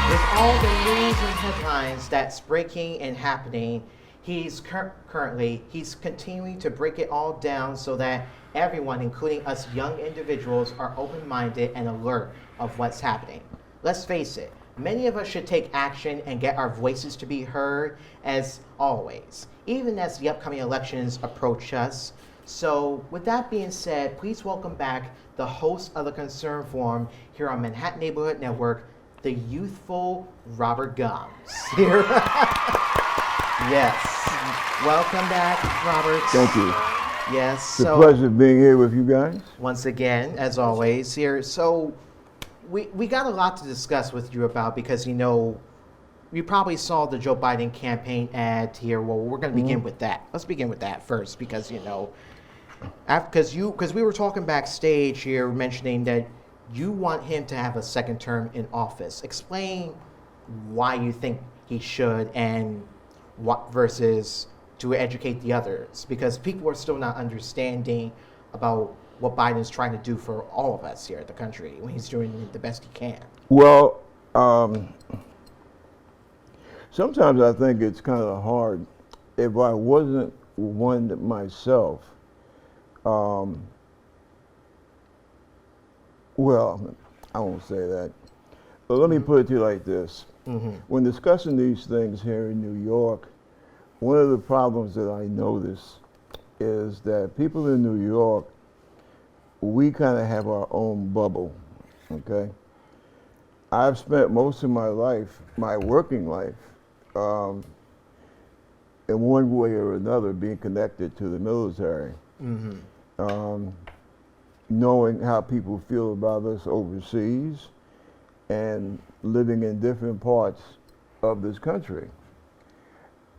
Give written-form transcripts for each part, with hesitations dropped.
With all the news and headlines that's breaking and happening, he's continuing to break it all down so that everyone, including us young individuals, are open-minded and alert of what's happening. Let's face it, many of us should take action and get our voices to be heard as always, even as the upcoming elections approach us. So, with that being said, please welcome back the host of the Concern Forum here on Manhattan Neighborhood Network, the youthful Robert Gumbs. Here. Yes. Welcome back, Robert. Thank you. Yes. It's a pleasure being here with you guys. Once again, as always, here. So, we got a lot to discuss with you about because, you probably saw the Joe Biden campaign ad here. Well, we're going to begin with that. Let's begin with that first because, because we were talking backstage here mentioning that you want him to have a second term in office. Explain why you think he should and what versus to educate the others, because people are still not understanding about what Biden's trying to do for all of us here at the country when he's doing the best he can. Well, sometimes I think it's kind of hard. If I wasn't one myself, well, I won't say that. But let me put it to you like this. When discussing these things here in New York, one of the problems that I notice is that people in New York, we kind of have our own bubble, okay? I've spent most of my life, my working life, in one way or another being connected to the military. Knowing how people feel about us overseas and living in different parts of this country.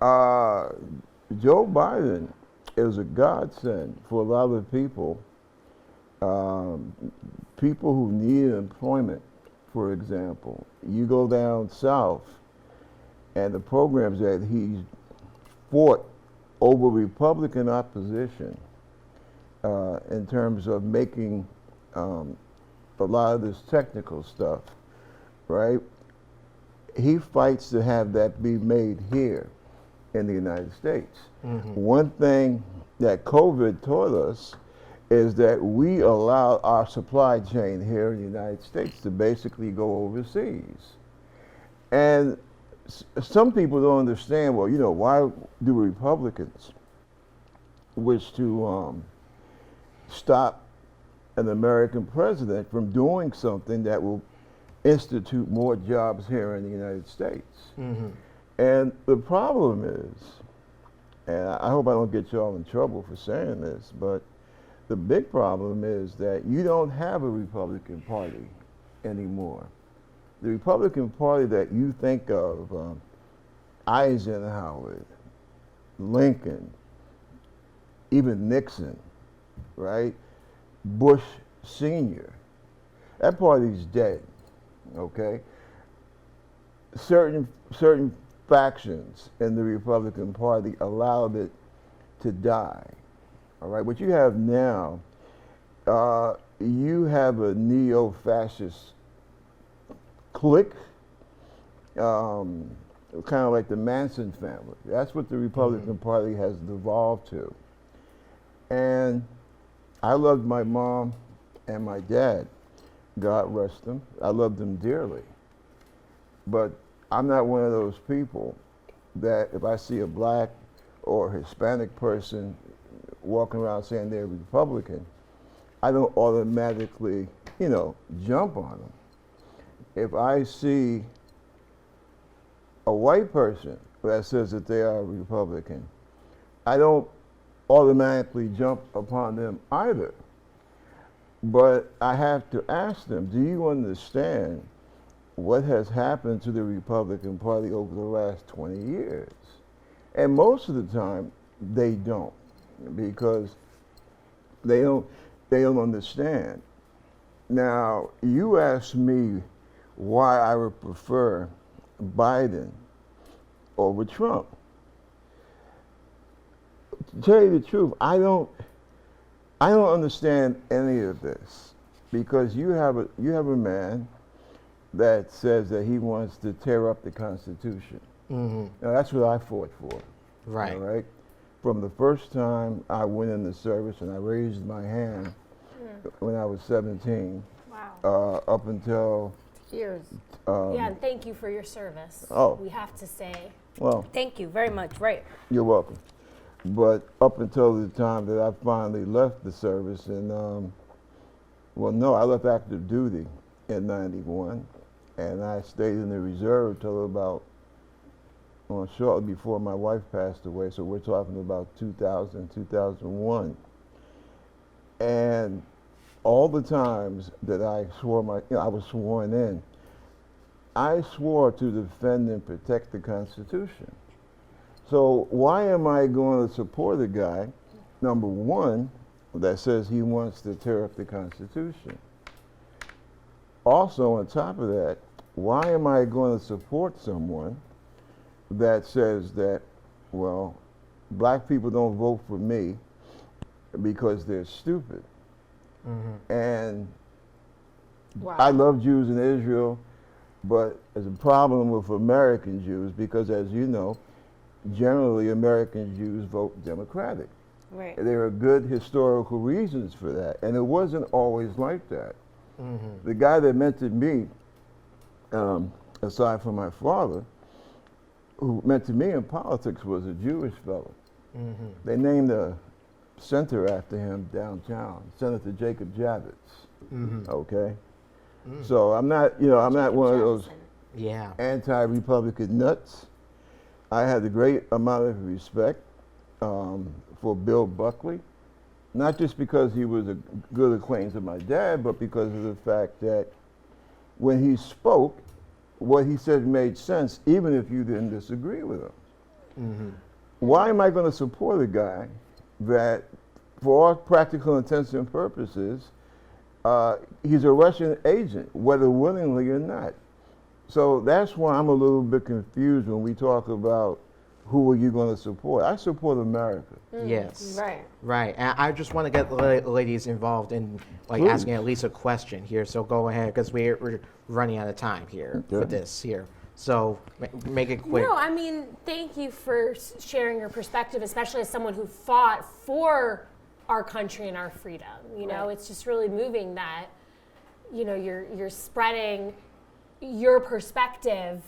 Joe Biden is a godsend for a lot of people. People who need employment, for example. You go down south and the programs that he's fought over Republican opposition in terms of making a lot of this technical stuff, right? He fights to have that be made here in the United States. One thing that COVID taught us is that we allow our supply chain here in the United States to basically go overseas. And some people don't understand, well, why do Republicans wish to stop an American president from doing something that will institute more jobs here in the United States? And the problem is, and I hope I don't get y'all in trouble for saying this, but the big problem is that you don't have a Republican Party anymore. The Republican Party that you think of, Eisenhower, Lincoln, even Nixon, right? Bush Sr., that party's dead, okay? Certain factions in the Republican Party allowed it to die. All right, what you have now, you have a neo-fascist clique, kind of like the Manson family. That's what the Republican Party has devolved to. And I loved my mom and my dad, God rest them. I loved them dearly. But I'm not one of those people that if I see a black or Hispanic person walking around saying they're Republican, I don't automatically, jump on them. If I see a white person that says that they are Republican, I don't automatically jump upon them either. But I have to ask them, do you understand what has happened to the Republican Party over the last 20 years? And most of the time, they don't, because they don't understand. Now, you asked me why I would prefer Biden over Trump. To tell you the truth, I don't understand any of this, because you have a man that says that he wants to tear up the Constitution. Mm-hmm. Now, that's what I fought for. Right. All right. From the first time I went in the service, and I raised my hand when I was 17, Wow. up until Years. Yeah, and thank you for your service. Oh. We have to say. well, Thank you very much. Right. you're welcome. But up until the time that I finally left the service, and well, no, I left active duty in '91, and I stayed in the reserve till about shortly before my wife passed away. So we're talking about 2000, 2001, and all the times that I swore I was sworn in, I swore to defend and protect the Constitution. So why am I going to support a guy, number one, that says he wants to tear up the Constitution? Also, on top of that, why am I going to support someone that says that, well, black people don't vote for me because they're stupid? Mm-hmm. And Wow. I love Jews in Israel, but there's a problem with American Jews because, as you know, generally American Jews vote Democratic. Right. There are good historical reasons for that, and it wasn't always like that. Mm-hmm. The guy that mentored me, aside from my father, who mentored me in politics was a Jewish fellow. Mm-hmm. They named a center after him downtown, Senator Jacob Javits. Mm-hmm. Okay, so I'm not one of those Yeah. anti-Republican nuts. I had a great amount of respect for Bill Buckley, not just because he was a good acquaintance of my dad, but because of the fact that when he spoke, what he said made sense, even if you didn't disagree with him. Mm-hmm. Why am I going to support a guy that, for all practical intents and purposes, he's a Russian agent, whether willingly or not? So that's why I'm a little bit confused when we talk about who are you going to support. I support America. Yes. Right. Right. And I just want to get the ladies involved in like Please. asking at least a question here. So go ahead because we're running out of time here for Okay. this here. So make it quick. No, I mean, thank you for sharing your perspective, especially as someone who fought for our country and our freedom. You know, Right. it's just really moving that, you know, you're spreading your perspective,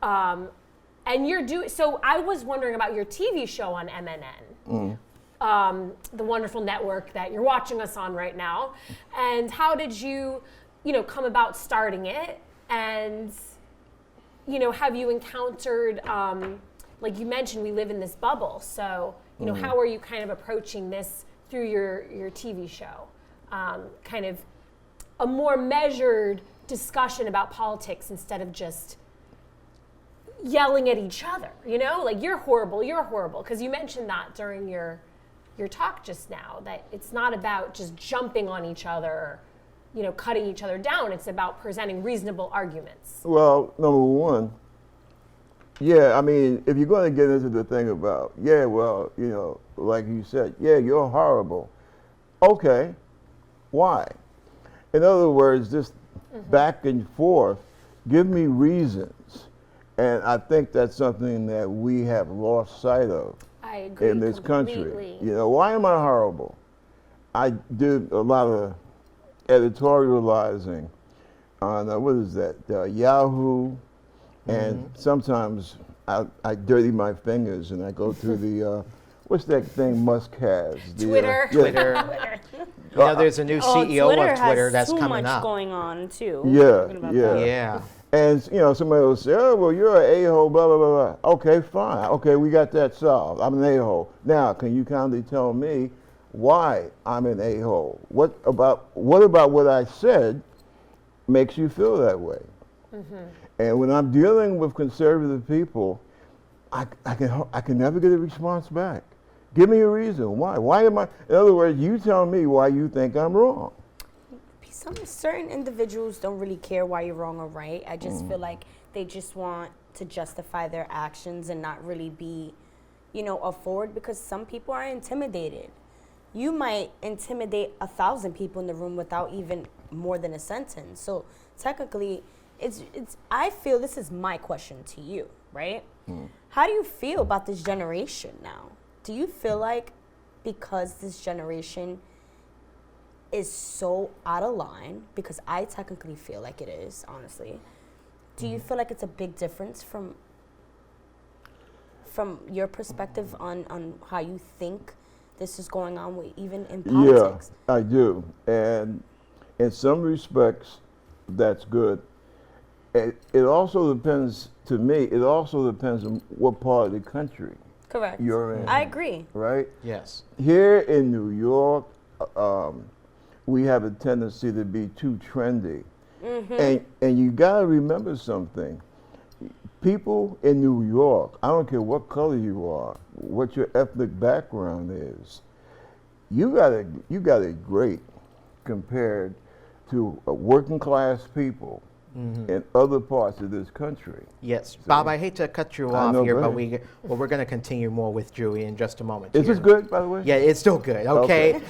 and you're doing. So I was wondering about your TV show on MNN, the wonderful network that you're watching us on right now, and how did you, come about starting it, and have you encountered, like you mentioned, we live in this bubble. So, how are you kind of approaching this through your TV show? Kind of a more measured discussion about politics instead of just yelling at each other, like you're horrible. Because you mentioned that during your talk just now, that it's not about just jumping on each other, cutting each other down. It's about presenting reasonable arguments. Well, number one, yeah, I mean, if you're going to get into the thing about, yeah, well, like you said, yeah, you're horrible. Okay, why? In other words, just back and forth, give me reasons. And I think that's something that we have lost sight of I agree in this completely. country. Why am I horrible? I did a lot of editorializing on, what is that, Yahoo, and sometimes I dirty my fingers and I go through the, what's that thing Musk has? The, Twitter. yeah. Twitter. There's a new CEO Twitter of Twitter has that's too coming much up. going on too. Yeah, Talking about yeah. that. Yeah. And somebody will say, "Oh, well, you're an a-hole." Blah blah blah blah. Okay, fine. Okay, we got that solved. I'm an a-hole. Now, can you kindly tell me why I'm an a-hole? What about what I said makes you feel that way? And when I'm dealing with conservative people, I can never get a response back. Give me a reason why. Why am I? In other words, you tell me why you think I'm wrong. Some certain individuals don't really care why you're wrong or right. I just feel like they just want to justify their actions and not really be, a forward, because some people are intimidated. You might intimidate 1,000 people in the room without even more than a sentence. So technically, it's I feel this is my question to you, right? How do you feel about this generation now? Do you feel like because this generation is so out of line, because I technically feel like it is, honestly, do you feel like it's a big difference from your perspective on how you think this is going on with, even in politics? Yeah, I do. And in some respects, that's good. It also depends, to me, it also depends on what part of the country Correct. you're in. I agree. Right? Yes. Here in New York, we have a tendency to be too trendy. And you got to remember something. People in New York, I don't care what color you are, what your ethnic background is, you got it great compared to working class people in other parts of this country. Yes. Bob, I hate to cut you off know, here, go but ahead. we're going to continue more with Drew in just a moment. Is here. this good, by the way? Yeah, it's still good. Okay.